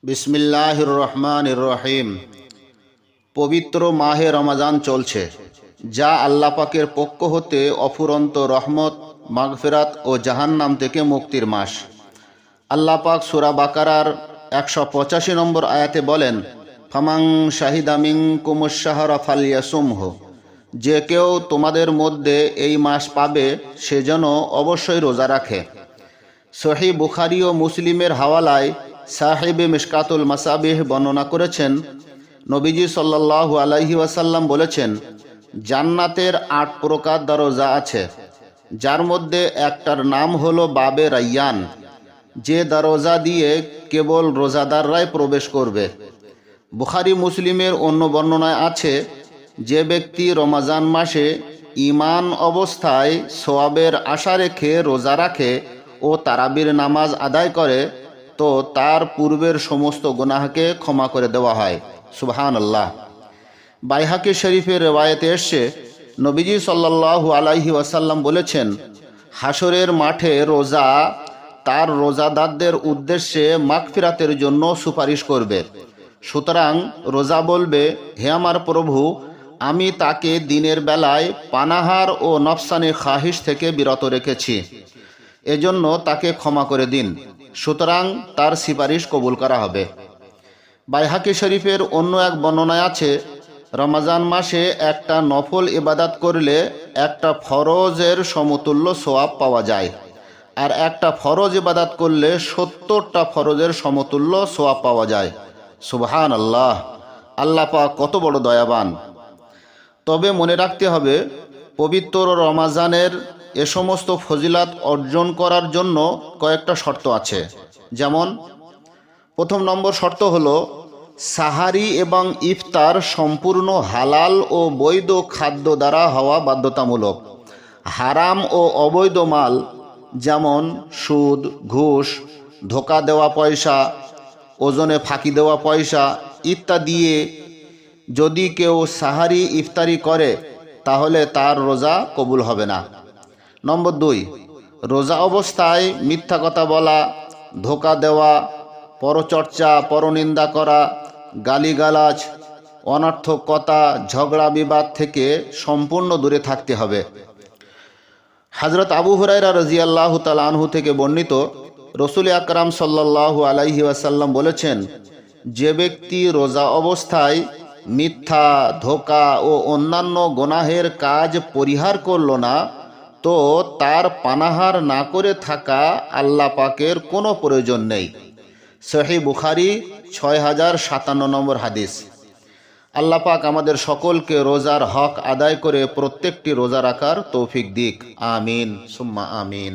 বিসমিল্লাহির রহমানির রহিম। পবিত্র মাহে রমাজান চলছে, যা আল্লাহ পাকের পক্ষ হতে অফুরন্ত রহমত, মাগফিরাত ও জাহান্নাম থেকে মুক্তির মাস। আল্লাহ পাক সূরা বাকারার 185 নম্বর আয়াতে বলেন, ফামাং শাহিদা মিনকুমুশ শাহরা ফালইয়াসুমহু, যে কেউ তোমাদের মধ্যে এই মাস পাবে সে যেন অবশ্যই রোজা রাখে। সহিহ বুখারী ও মুসলিমের হাওয়ালায় সাহেবে মিশকাতুল মাসাবিহ বর্ণনা করেছেন, নবীজি সাল্লাল্লাহু আলাইহি ওয়াসাল্লাম বলেছেন, জান্নাতের 8 প্রকার দরজা আছে, যার মধ্যে একটার নাম হলো বাবে রায়্যান, যে দরজা দিয়ে কেবল রোজাদাররাই প্রবেশ করবে। বুখারী মুসলিমের অন্য বর্ণনায় আছে, যে ব্যক্তি রমজান মাসে ঈমান অবস্থায় সওয়াবের আশা রেখে রোজা রাখে ও তারাবির নামাজ আদায় করে, তো তার পূর্বের সমস্ত গুনাহকে ক্ষমা করে দেওয়া হয়। সুবহানাল্লাহ। বাইহাকি শরীফের রিওয়ায়েতে এসেছে, নবীজি সাল্লাল্লাহু আলাইহি ওয়াসাল্লাম বলেছেন, হাসরের মাঠে রোজা তার রোজাদারদের উদ্দেশ্যে মাগফিরাতের জন্য সুপারিশ করবে। সুতরাং রোজা বলবে, হে আমার প্রভু, আমি তাকে দিনের বেলায় পানাহার ও নফসানি খাহিশ থেকে বিরত রেখেছি, এজন্য তাকে ক্ষমা করে দিন। সুতরাং তার সুপারিশ কবুল করা হবে। বাইহাকি শরীফের অন্য এক বর্ণনায় আছে, রমজান মাসে একটা নফল ইবাদত করলে একটা ফরজের সমতুল্য সওয়াব পাওয়া যায়, আর একটা ফরজ ইবাদত করলে 70টা ফরজের সমতুল্য সওয়াব পাওয়া যায়। সুবহানাল্লাহ। আল্লাহ পাক কত বড় দয়াবান। তবে মনে রাখতে হবে, পবিত্র রমজানের এ সমস্ত ফজিলাত অর্জন করার জন্য কয়েকটা শর্ত আছে। যেমন, প্রথম নম্বর শর্ত হলো সাহারি এবং ইফতার সম্পূর্ণ হালাল ও বৈধ খাদ্য দ্বারা হওয়া বাধ্যতামূলক। হারাম ও অবৈধ মাল, যেমন সুদ, ঘুষ, ধোকা দেওয়া পয়সা, ওজনে ফাঁকি দেওয়া পয়সা ইত্যাদি যদি কেউ সাহারি ইফতারি করে তাহলে তার রোজা কবুল হবে না। নম্বর 2, রোজা অবস্থায় মিথ্যা কথা বলা, ধোকা দেওয়া, পরচর্চা, পরনিন্দা করা, গালিগালাজ, অনর্থক কথা, ঝগড়া বিবাদ থেকে সম্পূর্ণ দূরে থাকতে হবে। হযরত আবু হুরায়রা রাদিয়াল্লাহু তাআলা আনহু থেকে বর্ণিত, রাসূল আকরাম সাল্লাল্লাহু আলাইহি ওয়াসাল্লাম বলেছেন, যে ব্যক্তি রোজা অবস্থায় মিথ্যা, ধোকা ও অন্যান্য গুনাহের কাজ পরিহার করল না, তো তার পানাহার না করে থাকা আল্লাহ পাকের কোনো প্রয়োজন নেই। সহিহ বুখারী 6057 নম্বর হাদিস। আল্লাহ পাক আমাদের সকলকে রোজার হক আদায় করে প্রত্যেকটি রোজা রাখার তৌফিক দিক। আমিন সুম্মা আমিন।